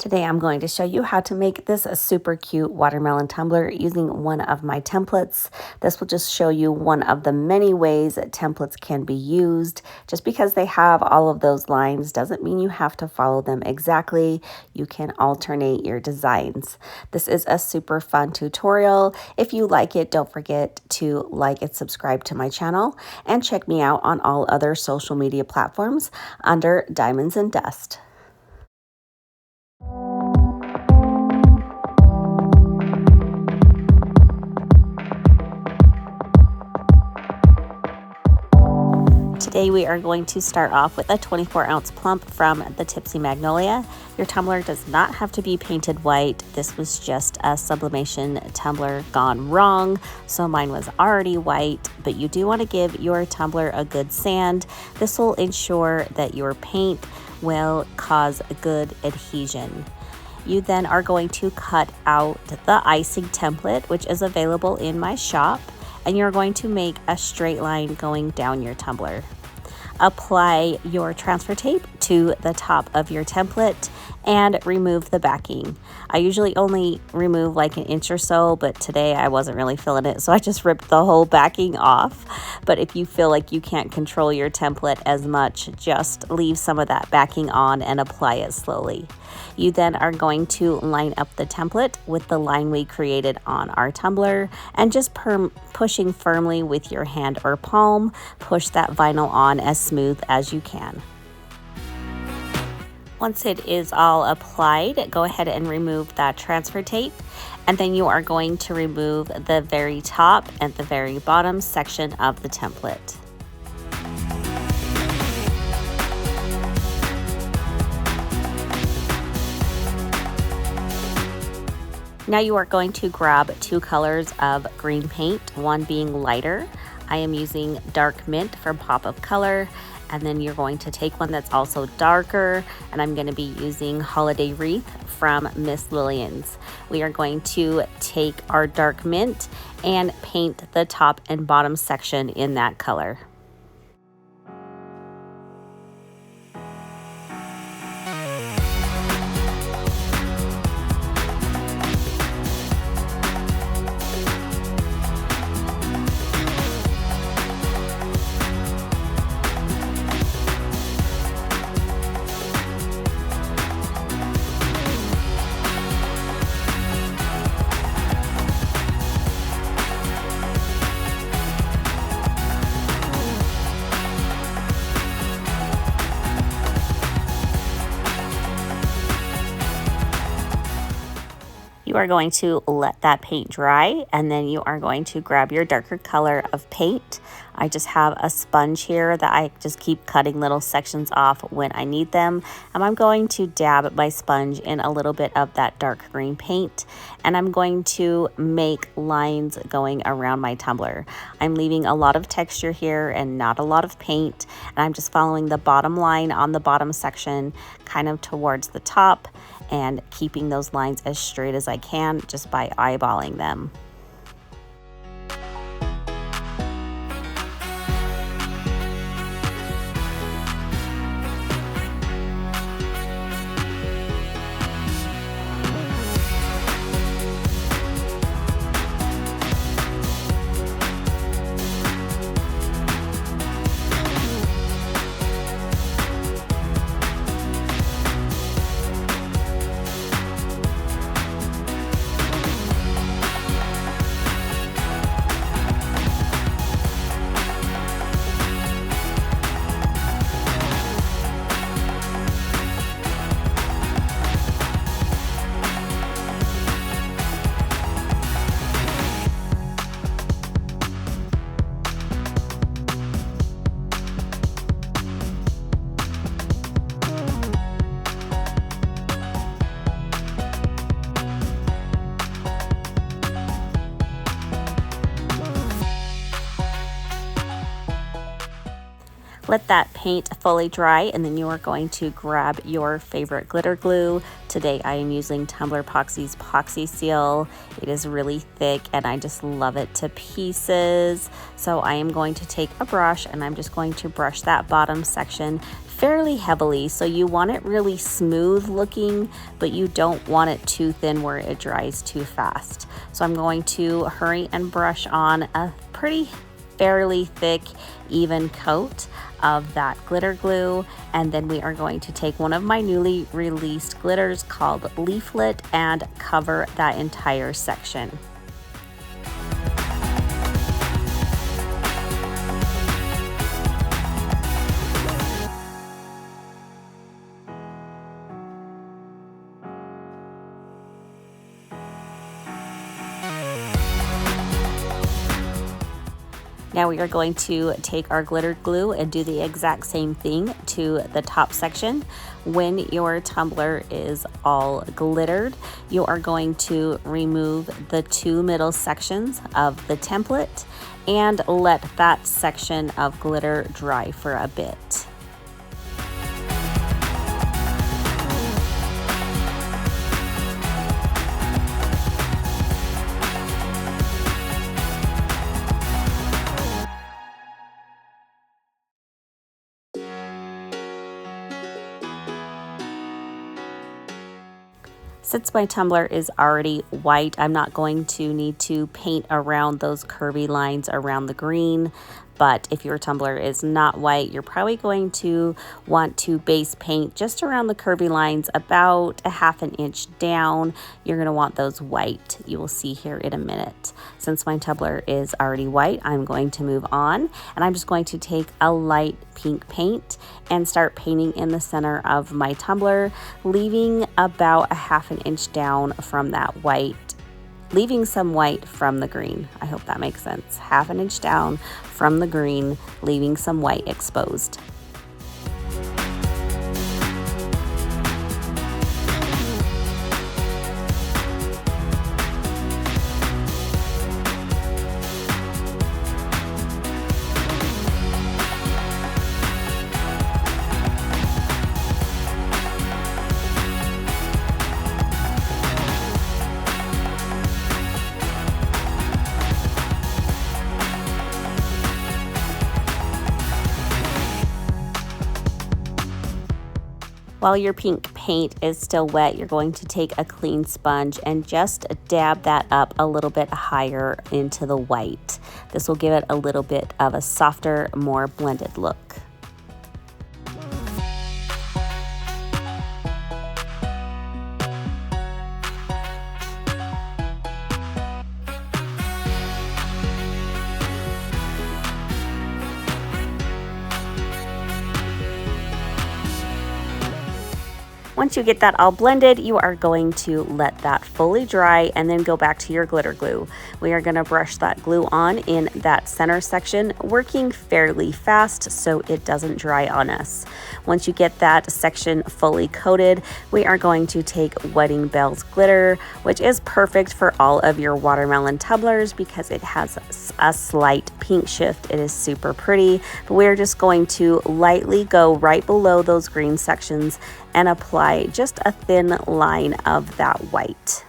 Today I'm going to show you how to make this a super cute watermelon tumbler using one of my templates. This will just show you one of the many ways that templates can be used. Just because they have all of those lines doesn't mean you have to follow them exactly. You can alternate your designs. This is a super fun tutorial. If you like it, don't forget to like and subscribe to my channel and check me out on all other social media platforms under Diamonds and Dust. Today we are going to start off with a 24-ounce plump from the Tipsy Magnolia. Your tumbler does not have to be painted white. This was just a sublimation tumbler gone wrong, so mine was already white, but you do want to give your tumbler a good sand. This will ensure that your paint will cause good adhesion. You then are going to cut out the icing template, which is available in my shop, and you're going to make a straight line going down your tumbler. Apply your transfer tape to the top of your template and remove the backing. I usually only remove like an inch or so, but today I wasn't really feeling it, so I just ripped the whole backing off. But if you feel like you can't control your template as much, just leave some of that backing on and apply it slowly. You then are going to line up the template with the line we created on our tumbler and just pushing firmly with your hand or palm, push that vinyl on as smooth as you can. Once it is all applied, go ahead and remove that transfer tape, and then you are going to remove the very top and the very bottom section of the template. Now you are going to grab two colors of green paint, one being lighter. I am using dark mint from Pop of Color, and then you're going to take one that's also darker, and I'm going to be using Holiday Wreath from Miss Lillian's. We are going to take our dark mint and paint the top and bottom section in that color. You are going to let that paint dry, and then you are going to grab your darker color of paint. I just have a sponge here that I just keep cutting little sections off when I need them. And I'm going to dab my sponge in a little bit of that dark green paint, and I'm going to make lines going around my tumbler. I'm leaving a lot of texture here and not a lot of paint, and I'm just following the bottom line on the bottom section kind of towards the top and keeping those lines as straight as I can just by eyeballing them. Let that paint fully dry, and then you are going to grab your favorite glitter glue. Today I am using Tumbler Epoxy's Epoxy Seal. It is really thick and I just love it to pieces. So I am going to take a brush and I'm just going to brush that bottom section fairly heavily. So you want it really smooth looking, but you don't want it too thin where it dries too fast. So I'm going to hurry and brush on a fairly thick, even coat of that glitter glue, and then we are going to take one of my newly released glitters called Leaflet and cover that entire section. Now we are going to take our glitter glue and do the exact same thing to the top section. When your tumbler is all glittered, you are going to remove the two middle sections of the template and let that section of glitter dry for a bit. Since my tumbler is already white, I'm not going to need to paint around those curvy lines around the green. But if your tumbler is not white, you're probably going to want to base paint just around the curvy lines about a ½ inch down. You're going to want those white. You will see here in a minute. Since my tumbler is already white, I'm going to move on, and I'm just going to take a light pink paint and start painting in the center of my tumbler, leaving about a ½ inch down from that white, leaving some white from the green. I hope that makes sense. ½ inch down from the green, leaving some white exposed. While your pink paint is still wet, you're going to take a clean sponge and just dab that up a little bit higher into the white. This will give it a little bit of a softer, more blended look. Once you get that all blended, you are going to let that fully dry and then go back to your glitter glue. We are going to brush that glue on in that center section, working fairly fast so it doesn't dry on us. Once you get that section fully coated, we are going to take Wedding Bells glitter, which is perfect for all of your watermelon tumblers because it has a slight pink shift. It is super pretty, but we're just going to lightly go right below those green sections and apply just a thin line of that white.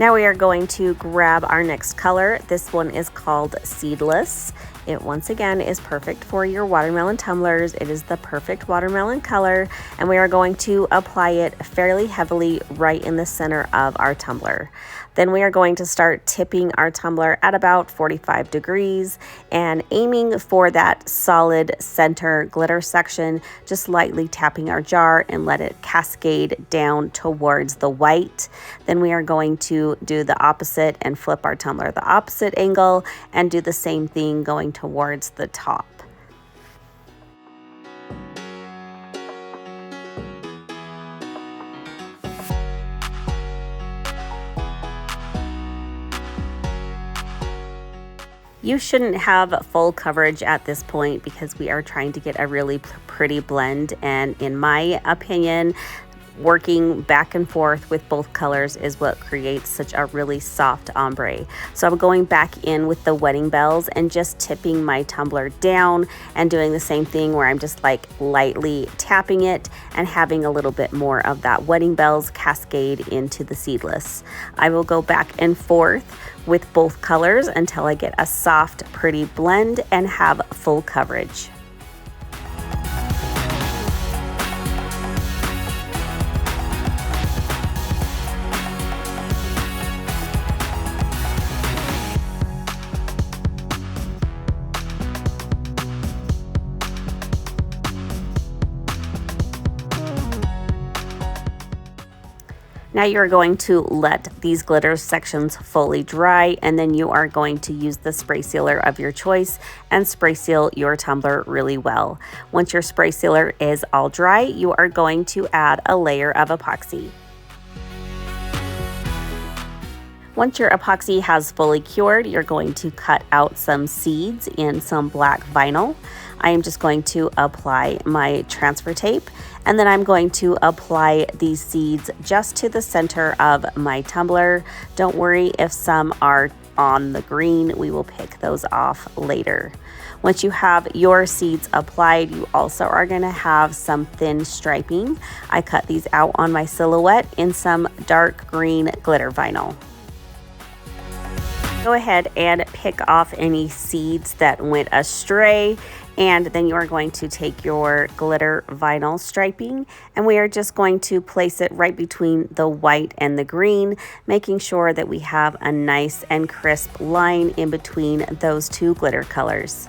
Now we are going to grab our next color. This one is called Seedless. It once again is perfect for your watermelon tumblers. It is the perfect watermelon color, and we are going to apply it fairly heavily right in the center of our tumbler. Then we are going to start tipping our tumbler at about 45 degrees and aiming for that solid center glitter section, just lightly tapping our jar and let it cascade down towards the white. Then we are going to do the opposite and flip our tumbler the opposite angle and do the same thing going towards the top. You shouldn't have full coverage at this point because we are trying to get a really pretty blend, and in my opinion, working back and forth with both colors is what creates such a really soft ombre. So I'm going back in with the wedding bells and just tipping my tumbler down and doing the same thing where I'm just like lightly tapping it and having a little bit more of that wedding bells cascade into the seedless. I will go back and forth with both colors until I get a soft, pretty blend and have full coverage. Now you're going to let these glitter sections fully dry, and then you are going to use the spray sealer of your choice and spray seal your tumbler really well. Once your spray sealer is all dry, you are going to add a layer of epoxy. Once your epoxy has fully cured, you're going to cut out some seeds in some black vinyl. I am just going to apply my transfer tape, and then I'm going to apply these seeds just to the center of my tumbler. Don't worry if some are on the green, we will pick those off later. Once you have your seeds applied, you also are going to have some thin striping. I cut these out on my silhouette in some dark green glitter vinyl. Go ahead and pick off any seeds that went astray, and then you are going to take your glitter vinyl striping and we are just going to place it right between the white and the green, making sure that we have a nice and crisp line in between those two glitter colors.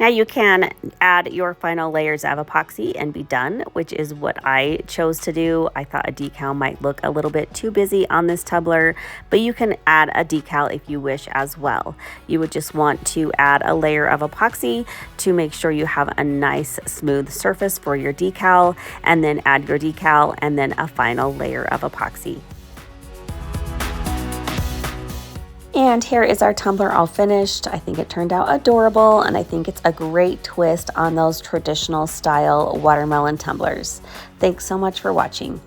Now you can add your final layers of epoxy and be done, which is what I chose to do. I thought a decal might look a little bit too busy on this tumbler, but you can add a decal if you wish as well. You would just want to add a layer of epoxy to make sure you have a nice smooth surface for your decal, and then add your decal and then a final layer of epoxy. And here is our tumbler all finished. I think it turned out adorable, and I think it's a great twist on those traditional style watermelon tumblers. Thanks so much for watching.